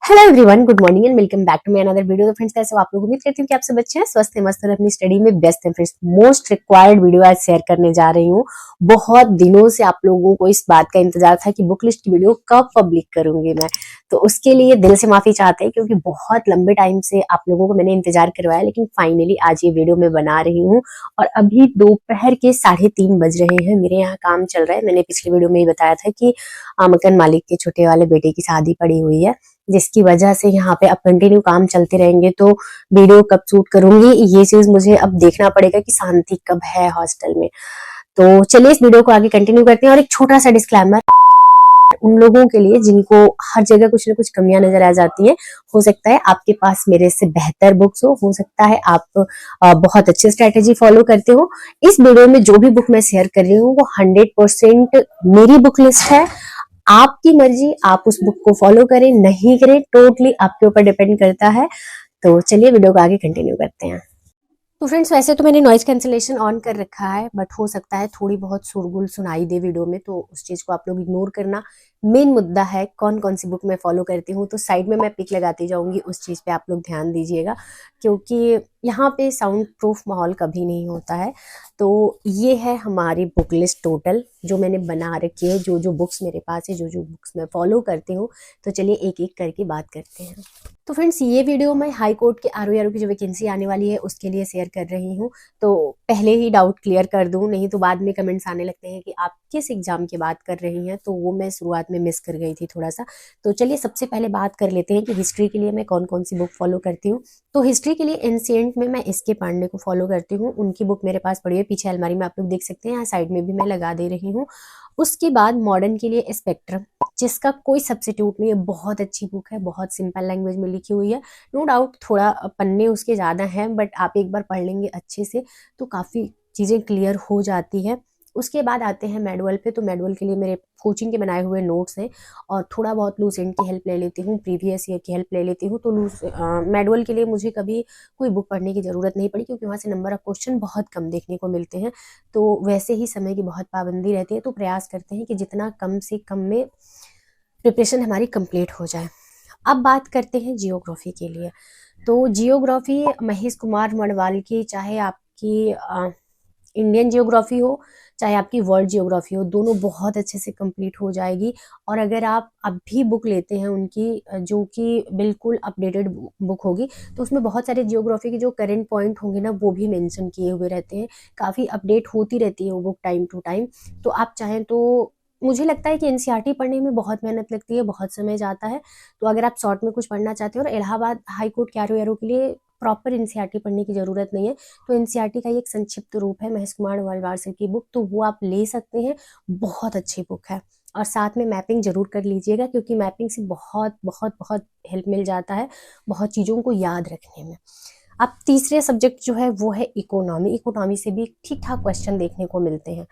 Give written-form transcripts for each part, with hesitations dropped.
Hello everyone, good morning and welcome back to my another video. तो friends, कैसे हो आप लोग? उम्मीद करती हूँ कि आप सब अच्छे हैं, स्वस्थ हैं, मस्त हैं, अपनी स्टडी में व्यस्त हैं। फ्रेंड्स, मोस्ट रिक्वायर्ड वीडियो आज शेयर करने जा रही हूँ। बहुत दिनों से आप लोगों को इस बात का इंतजार था कि बुक लिस्ट की वीडियो कब पब्लिक करूंगी मैं, तो उसके लिए दिल से माफी चाहते हैं क्योंकि बहुत लंबे टाइम से आप लोगों को मैंने इंतजार करवाया, लेकिन फाइनली आज ये वीडियो मैं बना रही हूँ। और अभी दोपहर के 3:30 बज रहे हैं। मेरे यहाँ काम चल रहा है। मैंने पिछली वीडियो में ही बताया था कि मकान मालिक के छोटे वाले बेटे की शादी पड़ी हुई है, जिसकी वजह से यहाँ पे अब कंटिन्यू काम चलते रहेंगे। तो वीडियो कब शूट करूंगी ये चीज मुझे अब देखना पड़ेगा कि शांति कब है हॉस्टल में। तो चलिए इस वीडियो को आगे कंटिन्यू करते हैं। और एक छोटा सा डिस्क्लेमर उन लोगों के लिए जिनको हर जगह कुछ ना कुछ कमियां नजर आ जाती हैं। हो सकता है आपके पास मेरे से बेहतर बुक्स हो सकता है आप बहुत अच्छी स्ट्रेटेजी फॉलो करते हो। इस वीडियो में जो भी बुक मैं शेयर कर रही हूँ वो 100% मेरी बुक लिस्ट है। आपकी मर्जी, आप उस बुक को फॉलो करें नहीं करें, टोटली आपके ऊपर डिपेंड करता है। तो चलिए वीडियो को आगे कंटिन्यू करते हैं। तो फ्रेंड्स, वैसे तो मैंने नॉइज कैंसिलेशन ऑन कर रखा है, बट हो सकता है थोड़ी बहुत शोरगुल सुनाई दे वीडियो में, तो उस चीज को आप लोग इग्नोर करना। मेन मुद्दा है कौन कौन सी बुक मैं फॉलो करती हूँ, तो साइड में मैं पिक लगाती जाऊंगी, उस चीज पे आप लोग ध्यान दीजिएगा क्योंकि यहाँ पे साउंड प्रूफ माहौल कभी नहीं होता है। तो ये है हमारी बुक लिस्ट टोटल जो मैंने बना रखी है, जो जो बुक्स मेरे पास है, जो जो बुक्स मैं फॉलो करती हूँ। तो चलिए एक एक करके बात करते हैं। तो फ्रेंड्स, ये वीडियो मैं हाई कोर्ट के आरओ की जो वैकेंसी आने वाली है उसके लिए शेयर कर रही हूँ। तो पहले ही डाउट क्लियर कर दूं, नहीं तो बाद में कमेंट्स आने लगते हैं कि आप किस एग्जाम की बात कर रही हैं, तो वो मैं शुरुआत में मिस कर गई थी थोड़ा सा। तो चलिए सबसे पहले बात कर लेते हैं कि हिस्ट्री के लिए मैं कौन कौन सी बुक फॉलो करती हूँ। तो हिस्ट्री के लिए एंशिएंट में मैं एस.के. पांडे को फॉलो करती हूँ। उनकी बुक मेरे पास पड़ी है पीछे अलमारी में, आप लोग देख सकते हैं, यहाँ साइड में भी मैं लगा दे रही हूँ। उसके बाद मॉडर्न के लिए स्पेक्ट्रम, जिसका कोई सब्स्टिट्यूट नहीं है, बहुत अच्छी बुक है, बहुत सिंपल लैंग्वेज में लिखी हुई है। नो डाउट थोड़ा पन्ने उसके ज़्यादा हैं, बट आप एक बार पढ़ लेंगे अच्छे से तो काफ़ी चीज़ें क्लियर हो जाती है। उसके बाद आते हैं मैनुअल पे। तो मैनुअल के लिए मेरे कोचिंग के बनाए हुए नोट्स हैं और थोड़ा बहुत लूसेंट की हेल्प ले लेती हूँ, प्रीवियस ईयर की हेल्प ले लेती हूँ। तो मैनुअल के लिए मुझे कभी कोई बुक पढ़ने की ज़रूरत नहीं पड़ी क्योंकि वहाँ से नंबर ऑफ क्वेश्चन बहुत कम देखने को मिलते हैं। तो वैसे ही समय की बहुत पाबंदी रहती है, तो प्रयास करते हैं कि जितना कम से कम में प्रिपरेशन हमारी कंप्लीट हो जाए। अब बात करते हैं जियोग्राफी के लिए। तो जियोग्राफी महेश कुमार मडवाल की, चाहे आपकी इंडियन जियोग्राफी हो चाहे आपकी वर्ल्ड जियोग्राफी हो, दोनों बहुत अच्छे से कंप्लीट हो जाएगी। और अगर आप अभी बुक लेते हैं उनकी, जो कि बिल्कुल अपडेटेड बुक होगी, तो उसमें बहुत सारे जियोग्राफी के जो करंट पॉइंट होंगे ना वो भी मेंशन किए हुए रहते हैं। काफ़ी अपडेट होती रहती है वो बुक टाइम टू टाइम। तो आप चाहें तो, मुझे लगता है कि एनसीईआरटी पढ़ने में बहुत मेहनत लगती है, बहुत समय जाता है। तो अगर आप शॉर्ट में कुछ पढ़ना चाहते हो, और इलाहाबाद हाई कोर्ट के आरओ के लिए प्रॉपर एनसीईआरटी पढ़ने की जरूरत नहीं है, तो एनसीईआरटी का एक संक्षिप्त रूप है महेश कुमार मडवाल सर की बुक, तो वो आप ले सकते हैं। बहुत अच्छी बुक है। और साथ में मैपिंग जरूर कर लीजिएगा क्योंकि मैपिंग से बहुत बहुत बहुत हेल्प मिल जाता है बहुत चीज़ों को याद रखने में। अब तीसरे सब्जेक्ट जो है वो है इकोनॉमी। इकोनॉमी से भी ठीक ठाक क्वेश्चन देखने को मिलते हैं,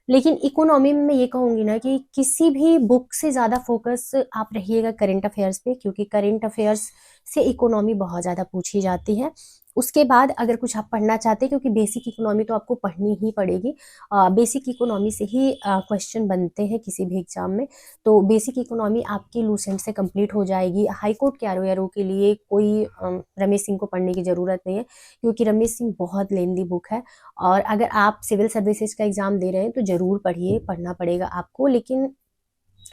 लेकिन इकोनॉमी में मैं ये कहूंगी ना कि किसी भी बुक से ज़्यादा फोकस आप रहिएगा करंट अफेयर्स पे, क्योंकि करंट अफेयर्स से इकोनॉमी बहुत ज़्यादा पूछी जाती है। उसके बाद अगर कुछ आप पढ़ना चाहते हैं, क्योंकि बेसिक इकोनॉमी तो आपको पढ़नी ही पड़ेगी, बेसिक इकोनॉमी से ही क्वेश्चन बनते हैं किसी भी एग्जाम में। तो बेसिक इकोनॉमी आपकी लूसेंट से कंप्लीट हो जाएगी। हाई कोर्ट के आरओ के लिए कोई रमेश सिंह को पढ़ने की ज़रूरत नहीं है क्योंकि रमेश सिंह बहुत लेंदी बुक है। और अगर आप सिविल सर्विसेज का एग्जाम दे रहे हैं तो जरूर पढ़िए, पढ़ना पड़ेगा आपको। लेकिन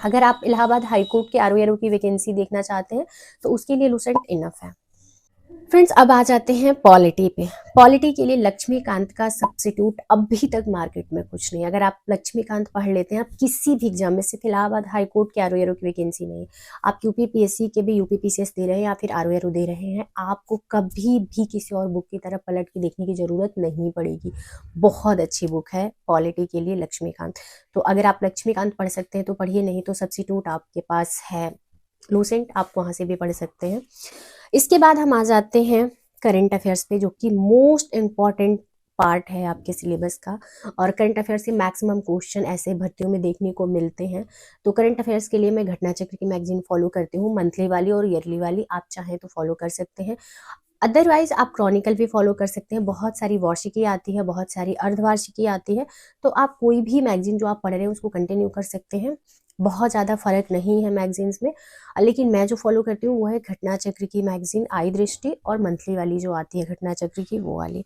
अगर आप इलाहाबाद हाई कोर्ट के आरओ की वैकेंसी देखना चाहते हैं तो उसके लिए लूसेंट इनफ है। फ्रेंड्स, अब आ जाते हैं पॉलिटी पे। पॉलिटी के लिए लक्ष्मीकांत का सब्स्टिट्यूट अभी तक मार्केट में कुछ नहीं। अगर आप लक्ष्मीकांत पढ़ लेते हैं, आप किसी भी एग्जाम में, सिर्फ इलाहाबाद हाई कोर्ट के आरओ की वैकेंसी नहीं, आप यूपीपीएससी के भी यूपीपीसीएस दे रहे हैं या फिर आरओ दे रहे हैं, आपको कभी भी किसी और बुक की तरफ पलट के देखने की जरूरत नहीं पड़ेगी। बहुत अच्छी बुक है पॉलिटी के लिए लक्ष्मीकांत। तो अगर आप लक्ष्मीकांत पढ़ सकते हैं तो पढ़िए, नहीं तो सब्स्टिट्यूट आपके पास है लूसेंट, आप वहां से भी पढ़ सकते हैं। इसके बाद हम आ जाते हैं करंट अफेयर्स पे, जो कि मोस्ट इम्पॉर्टेंट पार्ट है आपके सिलेबस का। और करंट अफेयर्स से मैक्सिमम क्वेश्चन ऐसे भर्तियों में देखने को मिलते हैं। तो करंट अफेयर्स के लिए मैं घटना चक्र की मैगजीन फॉलो करती हूँ, मंथली वाली और ईयरली वाली, आप चाहें तो फॉलो कर सकते हैं। अदरवाइज आप क्रॉनिकल भी फॉलो कर सकते हैं। बहुत सारी वार्षिकी आती है, बहुत सारी अर्धवार्षिकी आती है, तो आप कोई भी मैगजीन जो आप पढ़ रहे हैं उसको कंटिन्यू कर सकते हैं। बहुत ज़्यादा फ़र्क नहीं है मैगज़ीन्स में। लेकिन मैं जो फ़ॉलो करती हूँ वो है घटना चक्र की मैगज़ीन आई दृष्टि, और मंथली वाली जो आती है घटना चक्र की, वो वाली।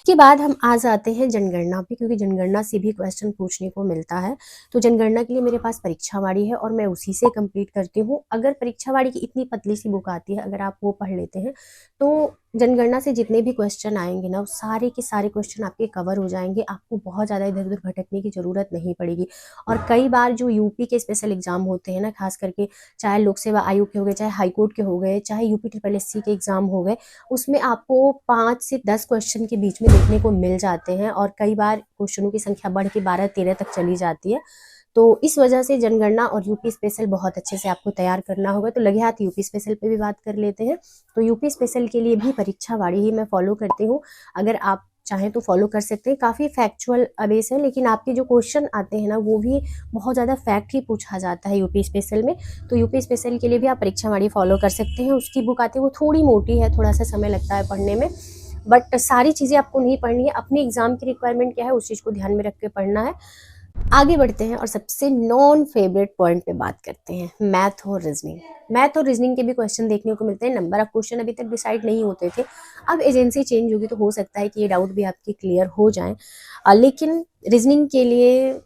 के बाद हम आ जाते हैं जनगणना पे, क्योंकि जनगणना से भी क्वेश्चन पूछने को मिलता है। तो जनगणना के लिए मेरे पास परीक्षावाड़ी है और मैं उसी से कंप्लीट करती हूँ। अगर परीक्षावाड़ी की इतनी पतली सी बुक आती है, अगर आप वो पढ़ लेते हैं तो जनगणना से जितने भी क्वेश्चन आएंगे ना, वो सारे के सारे क्वेश्चन आपके कवर हो जाएंगे। आपको बहुत ज़्यादा इधर उधर भटकने की ज़रूरत नहीं पड़ेगी। और कई बार जो यूपी के स्पेशल एग्जाम होते हैं ना, खास करके चाहे लोक सेवा आयोग के हो गए, चाहे हाईकोर्ट के हो गए, चाहे यूपी SSC के एग्जाम हो गए, उसमें आपको 5 से 10 क्वेश्चन के बीच में देखने को मिल जाते हैं, और कई बार क्वेश्चनों की संख्या बढ़ के 12-13 तक चली जाती है। तो इस वजह से जनगणना और यूपी स्पेशल बहुत अच्छे से आपको तैयार करना होगा। तो लगे हाथ यूपी स्पेशल पे भी बात कर लेते हैं। तो यूपी स्पेशल के लिए भी परीक्षावाड़ी ही मैं फॉलो करती हूँ। अगर आप चाहें तो फॉलो कर सकते हैं। काफ़ी फैक्चुअल बेस है, लेकिन आपके जो क्वेश्चन आते हैं ना, वो भी बहुत ज़्यादा फैक्ट ही पूछा जाता है यूपी स्पेशल में। तो यूपी स्पेशल के लिए भी आप परीक्षावाड़ी फॉलो कर सकते हैं। उसकी बुक आती है, वो थोड़ी मोटी है, थोड़ा सा समय लगता है पढ़ने में, बट सारी चीज़ें आपको नहीं पढ़नी है। अपने एग्जाम की रिक्वायरमेंट क्या है, उस चीज़ को ध्यान में रख के पढ़ना है। आगे बढ़ते हैं और सबसे नॉन फेवरेट पॉइंट पे बात करते हैं, मैथ और रीजनिंग। मैथ और रीजनिंग के भी क्वेश्चन देखने को मिलते हैं। नंबर ऑफ क्वेश्चन अभी तक डिसाइड नहीं होते थे, अब एजेंसी चेंज होगी तो हो सकता है कि ये डाउट भी आपके क्लियर हो जाए। लेकिन रीजनिंग के लिए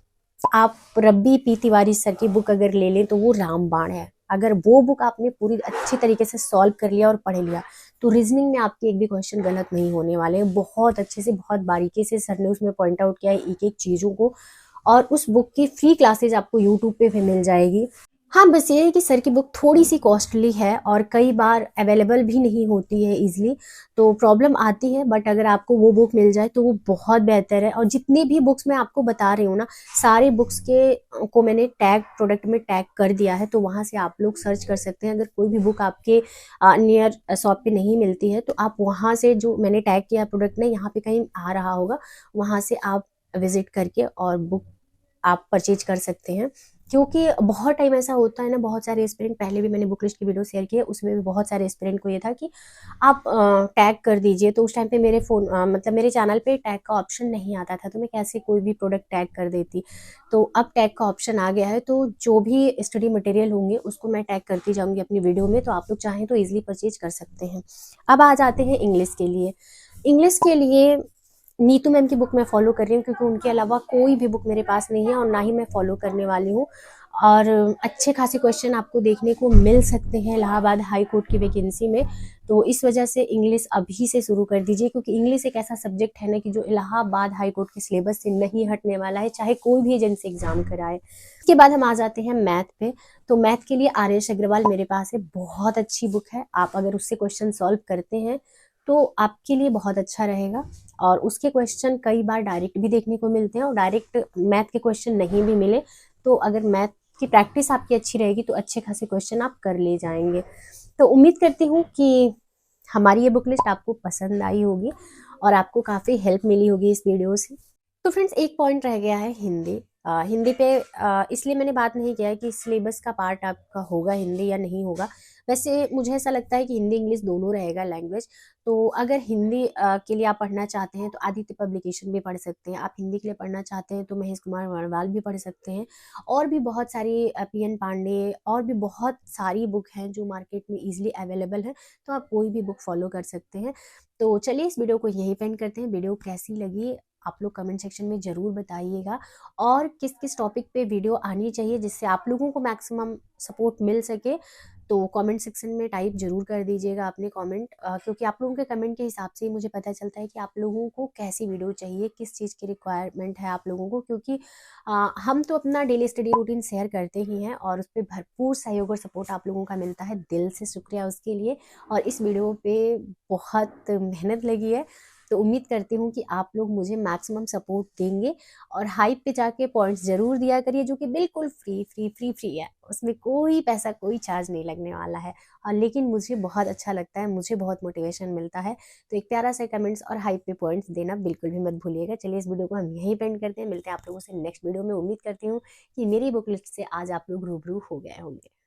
आप रब्बी पी तिवारी सर की बुक अगर ले लें तो वो रामबाण है। अगर वो बुक आपने पूरी अच्छी तरीके से सॉल्व कर लिया और पढ़ लिया, तो रीजनिंग में आपके एक भी क्वेश्चन गलत नहीं होने वाले हैं। बहुत अच्छे से, बहुत बारीकी से सर ने उसमें पॉइंट आउट किया है एक एक चीज़ों को। और उस बुक की फ्री क्लासेज आपको यूट्यूब पे भी मिल जाएगी। हाँ, बस ये है कि सर की बुक थोड़ी सी कॉस्टली है और कई बार अवेलेबल भी नहीं होती है इजीली, तो प्रॉब्लम आती है। बट अगर आपको वो बुक मिल जाए तो वो बहुत बेहतर है। और जितनी भी बुक्स मैं आपको बता रही हूँ ना, सारी बुक्स के को मैंने टैग प्रोडक्ट में टैग कर दिया है, तो वहाँ से आप लोग सर्च कर सकते हैं। अगर कोई भी बुक आपके नियर शॉप पे नहीं मिलती है, तो आप वहाँ से, जो मैंने टैग किया प्रोडक्ट में, यहाँ पे कहीं आ रहा होगा, वहाँ से आप विजिट करके और बुक आप परचेज कर सकते हैं। क्योंकि बहुत टाइम ऐसा होता है ना, बहुत सारे एस्पिरेंट, पहले भी मैंने बुक लिस्ट की वीडियो शेयर की है, उसमें भी बहुत सारे एस्पिरेंट को ये था कि आप टैग कर दीजिए। तो उस टाइम पे मेरे फ़ोन मतलब मेरे चैनल पे टैग का ऑप्शन नहीं आता था, तो मैं कैसे कोई भी प्रोडक्ट टैग कर देती। तो अब टैग का ऑप्शन आ गया है, तो जो भी स्टडी मटेरियल होंगे उसको मैं टैग करती जाऊँगी अपनी वीडियो में, तो आप लोग चाहें तो ईजिली परचेज कर सकते हैं। अब आ जाते हैं इंग्लिश के लिए। इंग्लिश के लिए नीतू मैम की बुक मैं फॉलो कर रही हूँ, क्योंकि उनके अलावा कोई भी बुक मेरे पास नहीं है और ना ही मैं फॉलो करने वाली हूँ। और अच्छे खासे क्वेश्चन आपको देखने को मिल सकते हैं इलाहाबाद हाई कोर्ट की वैकेंसी में। तो इस वजह से इंग्लिश अभी से शुरू कर दीजिए, क्योंकि इंग्लिश एक ऐसा सब्जेक्ट है ना कि जो इलाहाबाद हाई कोर्ट के सिलेबस से नहीं हटने वाला है, चाहे कोई भी एजेंसी एग्जाम कराए। इसके बाद हम आ जाते हैं मैथ पे। तो मैथ के लिए आर्यश अग्रवाल मेरे पास है, बहुत अच्छी बुक है। आप अगर उससे क्वेश्चन सॉल्व करते हैं तो आपके लिए बहुत अच्छा रहेगा। और उसके क्वेश्चन कई बार डायरेक्ट भी देखने को मिलते हैं, और डायरेक्ट मैथ के क्वेश्चन नहीं भी मिले तो अगर मैथ की प्रैक्टिस आपकी अच्छी रहेगी तो अच्छे खासे क्वेश्चन आप कर ले जाएंगे। तो उम्मीद करती हूँ कि हमारी ये बुक लिस्ट आपको पसंद आई होगी और आपको काफ़ी हेल्प मिली होगी इस वीडियो से। तो फ्रेंड्स, एक पॉइंट रह गया है हिंदी। हिंदी पे इसलिए मैंने बात नहीं किया है कि सिलेबस का पार्ट आपका होगा हिंदी या नहीं होगा। वैसे मुझे ऐसा लगता है कि हिंदी इंग्लिश दोनों रहेगा लैंग्वेज। तो अगर हिंदी के लिए आप पढ़ना चाहते हैं तो आदित्य पब्लिकेशन भी पढ़ सकते हैं। आप हिंदी के लिए पढ़ना चाहते हैं तो महेश कुमार वर्णवाल भी पढ़ सकते हैं। और भी बहुत सारी PN पांडे और भी बहुत सारी बुक हैं जो मार्केट में ईजिली अवेलेबल है, तो आप कोई भी बुक फॉलो कर सकते हैं। तो चलिए इस वीडियो को यहीं पेंड करते हैं। वीडियो कैसी लगी आप लोग कमेंट सेक्शन में ज़रूर बताइएगा, और किस किस टॉपिक पे वीडियो आनी चाहिए जिससे आप लोगों को मैक्सिमम सपोर्ट मिल सके, तो कमेंट सेक्शन में टाइप जरूर कर दीजिएगा अपने कमेंट, क्योंकि आप लोगों के कमेंट के हिसाब से ही मुझे पता चलता है कि आप लोगों को कैसी वीडियो चाहिए, किस चीज़ की रिक्वायरमेंट है आप लोगों को। क्योंकि हम तो अपना डेली स्टडी रूटीन शेयर करते ही हैं और उस पर भरपूर सहयोग और सपोर्ट आप लोगों का मिलता है, दिल से शुक्रिया उसके लिए। और इस वीडियो पे बहुत मेहनत लगी है, तो उम्मीद करती हूँ कि आप लोग मुझे मैक्सिमम सपोर्ट देंगे। और हाइप पे जाके पॉइंट्स ज़रूर दिया करिए, जो कि बिल्कुल फ्री है, उसमें कोई पैसा कोई चार्ज नहीं लगने वाला है। और लेकिन मुझे बहुत अच्छा लगता है, मुझे बहुत मोटिवेशन मिलता है। तो एक प्यारा सा कमेंट्स और हाइप पे पॉइंट्स देना बिल्कुल भी मत भूलिएगा। चलिए इस वीडियो को हम यहीं पेंड करते हैं, मिलते हैं आप लोगों से नेक्स्ट वीडियो में। उम्मीद करती हूँ कि मेरी बुक लिस्ट से आज आप लोग रूबरू हो गए होंगे।